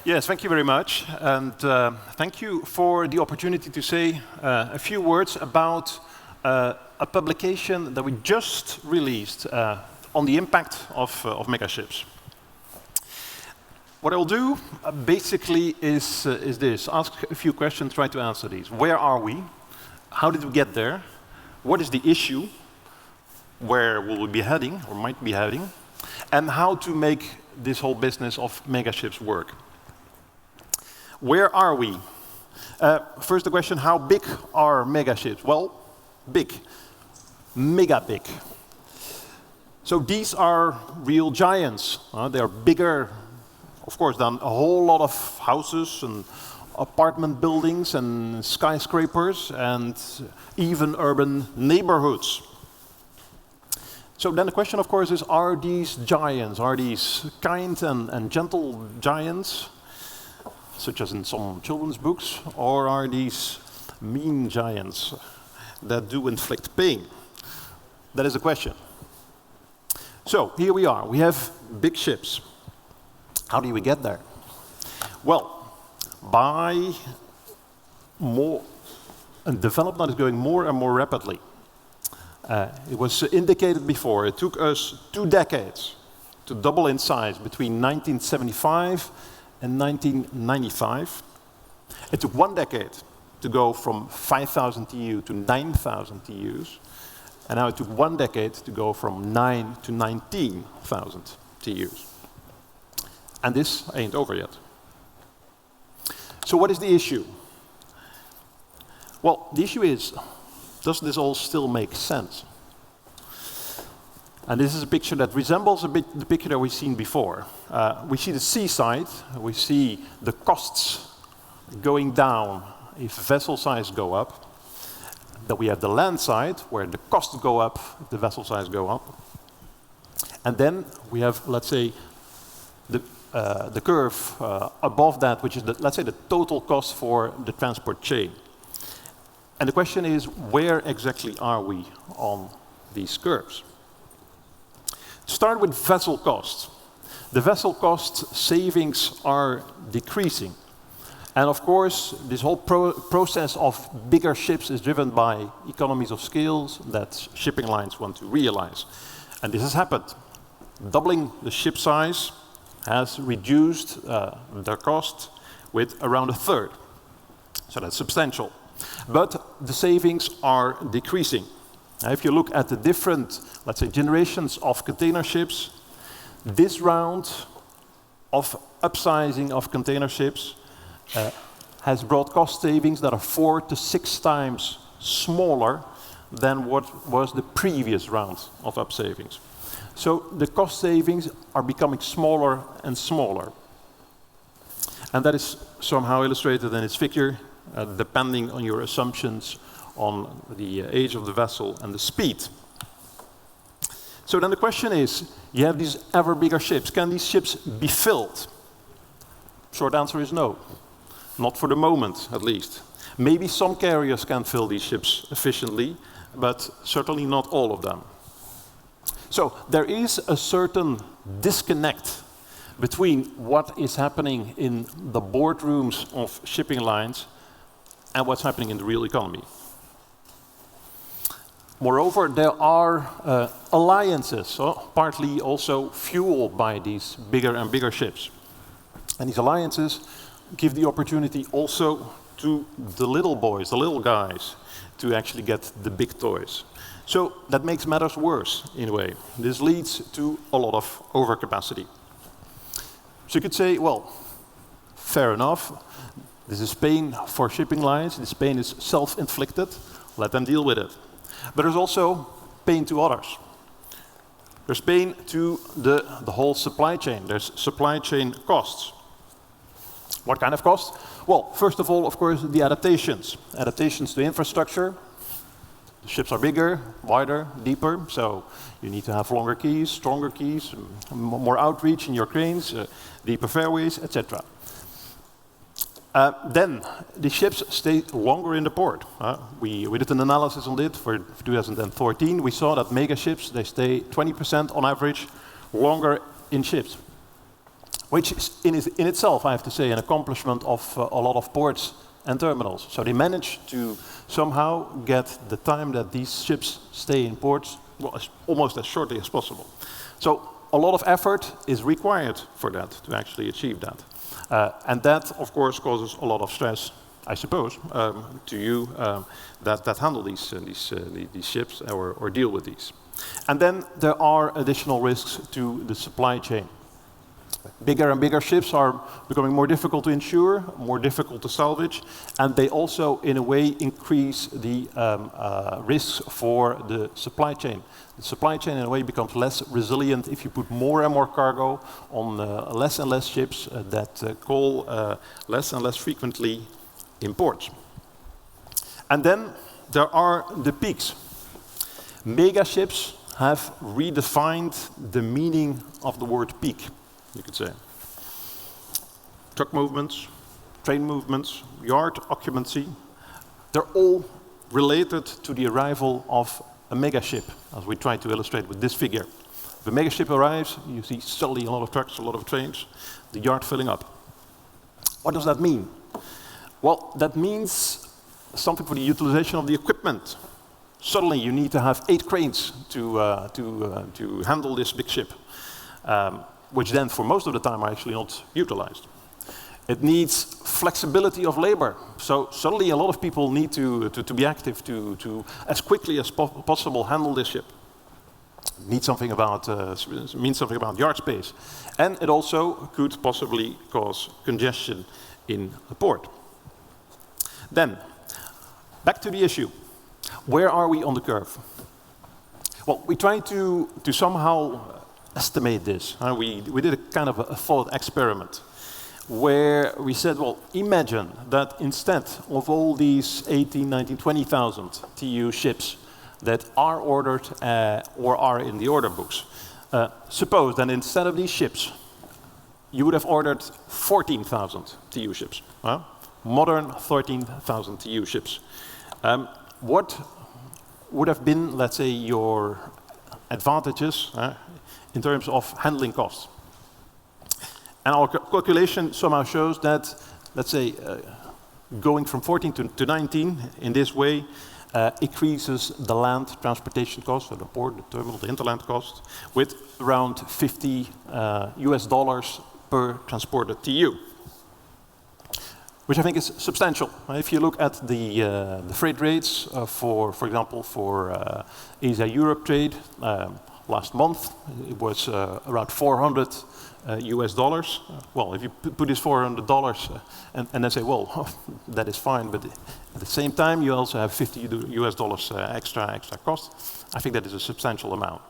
Yes, thank you very much. And thank you for the opportunity to say a few words about a publication that we just released on the impact of megaships. What I'll do basically is this. Ask a few questions, try to answer these. Where are we? How did we get there? What is the issue? Where will we be heading, or might be heading? And how to make this whole business of megaships work. Where are we? First the question, how big are megaships? Well, big. Mega big. So these are real giants. They are bigger, of course, than a whole lot of houses and apartment buildings and skyscrapers and even urban neighborhoods. So then the question, of course, is, are these giants, are these kind and gentle giants, such as in some children's books, or are these mean giants that do inflict pain? That is the question. So here we are. We have big ships. How do we get there? Well, by a development that is going more and more rapidly. It was indicated before, it took us 2 decades to double in size between 1975 and 1995. It took 1 decade to go from 5,000 TU to 9,000 TUs. And now it took 1 decade to go from 9 to 19,000 TUs. And this ain't over yet. So what is the issue? Well, the issue is, does this all still make sense? And this is a picture that resembles a bit the picture that we've seen before. We see the seaside, we see the costs going down if vessel size go up. Then we have the land side, where the costs go up if the vessel size go up. And then we have, let's say, the curve above that, which is, let's say, the total cost for the transport chain. And the question is, where exactly are we on these curves? To start with vessel costs. The vessel cost savings are decreasing. And of course, this whole process of bigger ships is driven by economies of scale that shipping lines want to realize. And this has happened. Doubling the ship size has reduced their cost with around 1/3. So that's substantial. But the savings are decreasing. Now, if you look at the different, let's say, generations of container ships, this round of upsizing of container ships has brought cost savings that are 4 to 6 times smaller than what was the previous round of upsavings. So the cost savings are becoming smaller and smaller. And that is somehow illustrated in this figure, depending on your assumptions on the age of the vessel and the speed. So then the question is, you have these ever bigger ships. Can these ships be filled? Short answer is no. Not for the moment, at least. Maybe some carriers can fill these ships efficiently, but certainly not all of them. So there is a certain disconnect between what is happening in the boardrooms of shipping lines and what's happening in the real economy. Moreover, there are alliances, partly also fueled by these bigger and bigger ships. And these alliances give the opportunity also to the little boys, the little guys, to actually get the big toys. So that makes matters worse, in a way. This leads to a lot of overcapacity. So you could say, well, fair enough. This is pain for shipping lines. This pain is self-inflicted. Let them deal with it. But there's also pain to others. There's pain to the whole supply chain. There's supply chain costs. What kind of costs? Well, first of all, of course, the adaptations. Adaptations to infrastructure. The ships are bigger, wider, deeper, so you need to have longer quays, stronger quays, more outreach in your cranes, deeper fairways, etc. Then the ships stay longer in the port. We did an analysis on it for 2014. We saw that mega ships, they stay 20% on average longer in ships. which is in itself, I have to say, an accomplishment of a lot of ports and terminals. So they managed to somehow get the time that these ships stay in ports almost as shortly as possible. So a lot of effort is required for that, to actually achieve that. And that, of course, causes a lot of stress, I suppose, to you that handle these ships or deal with these. And then there are additional risks to the supply chain. Bigger and bigger ships are becoming more difficult to insure, more difficult to salvage, and they also, in a way, increase the risks for the supply chain. The supply chain, in a way, becomes less resilient if you put more and more cargo on less and less ships that call less and less frequently in ports. And then there are the peaks. Mega ships have redefined the meaning of the word peak, you could say. Truck movements, train movements, yard occupancy, they're all related to the arrival of a megaship, as we try to illustrate with this figure. If a megaship arrives, you see suddenly a lot of trucks, a lot of trains, the yard filling up. What does that mean? Well, that means something for the utilization of the equipment. Suddenly you need to have 8 cranes to handle this big ship, which then for most of the time are actually not utilized. It needs flexibility of labor. So suddenly a lot of people need to be active to as quickly as possible handle this ship. It needs something about, means something about yard space. And it also could possibly cause congestion in a port. Then, back to the issue. Where are we on the curve? Well, we try to somehow estimate this. We did a kind of a thought experiment where we said, well, imagine that instead of all these 18, 19, 20,000 TEU ships that are ordered or are in the order books, suppose that instead of these ships, you would have ordered 14,000 TEU ships, modern 13,000 TEU ships. What would have been, let's say, your advantages in terms of handling costs? And our calculation somehow shows that, let's say, going from 14 to 19 in this way increases the land transportation cost, so the port, the terminal, the interland cost, with around $50 US per transported TEU, which I think is substantial. If you look at the freight rates for example, for Asia-Europe trade, last month it was around $400 US. Well, if you put this $400 and then say, well, that is fine, but at the same time you also have $50 US extra cost, I think that is a substantial amount.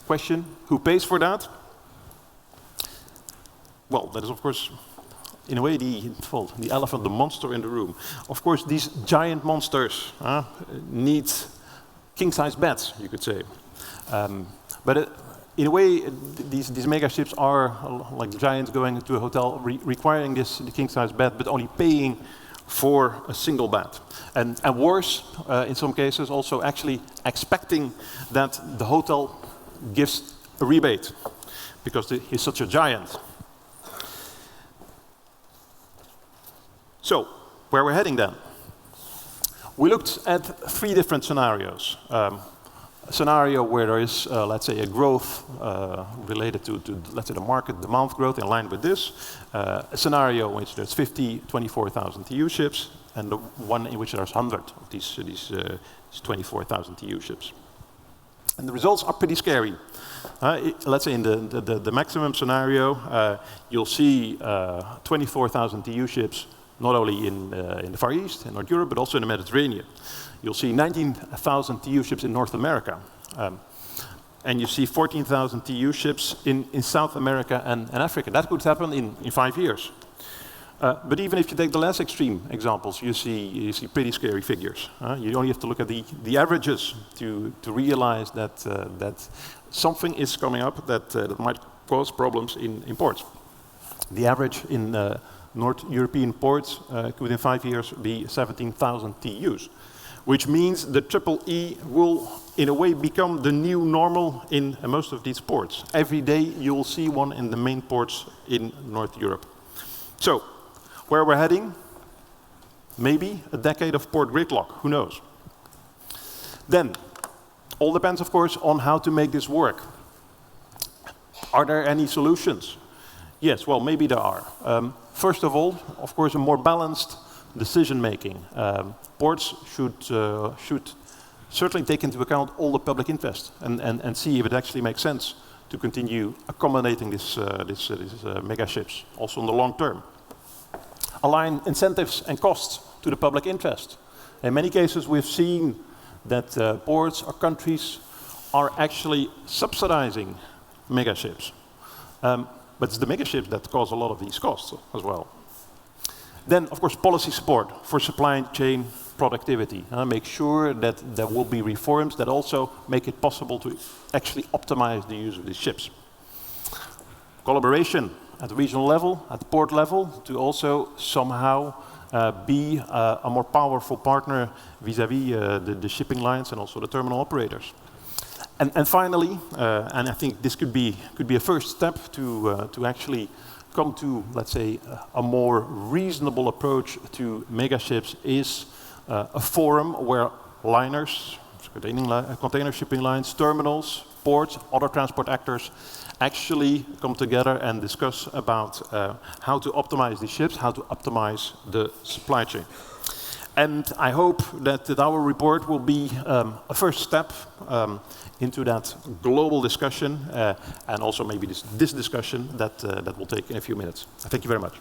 Question, who pays for that? Well, that is of course in a way the elephant, the monster in the room. Of course, these giant monsters need king-size beds, you could say. But in a way, these mega ships are like giants going into a hotel, requiring the king-size bed, but only paying for a single bed. And worse, in some cases, also actually expecting that the hotel gives a rebate, because he's such a giant. So, where we're heading then? We looked at 3 different scenarios. A scenario where there is, let's say, a growth related to, let's say, the market demand growth in line with this. A scenario in which there's 24,000 TEU ships, and the one in which there's 100 of these 24,000 TEU ships. And the results are pretty scary. Let's say in the maximum scenario, you'll see 24,000 TEU ships not only in the Far East, in North Europe, but also in the Mediterranean. You'll see 19,000 TEU ships in North America. And you see 14,000 TEU ships in South America and Africa. That could happen in 5 years. But even if you take the less extreme examples, you see pretty scary figures. You only have to look at the averages to realize that something is coming up that might cause problems in ports. The average in North European ports could in 5 years be 17,000 TEUs, which means the triple E will, in a way, become the new normal in most of these ports. Every day you will see one in the main ports in North Europe. So, where we're heading? Maybe a decade of port gridlock, who knows? Then, all depends, of course, on how to make this work. Are there any solutions? Yes, well, maybe there are. First of all, of course, a more balanced decision-making. Ports should certainly take into account all the public interest and see if it actually makes sense to continue accommodating these mega ships, also in the long term. Align incentives and costs to the public interest. In many cases, we've seen that ports or countries are actually subsidizing mega ships. But it's the mega ships that cause a lot of these costs as well. Then, of course, policy support for supply chain productivity. Make sure that there will be reforms that also make it possible to actually optimize the use of these ships. Collaboration at the regional level, at the port level, to also somehow be a more powerful partner vis-à-vis the shipping lines and also the terminal operators. And finally, and I think this could be a first step to actually come to, let's say, a more reasonable approach to mega ships, is a forum where liners, container shipping lines, terminals, ports, other transport actors actually come together and discuss about how to optimize these ships, how to optimize the supply chain. And I hope that our report will be a first step into that global discussion, and also maybe this discussion that will take in a few minutes. Thank you very much.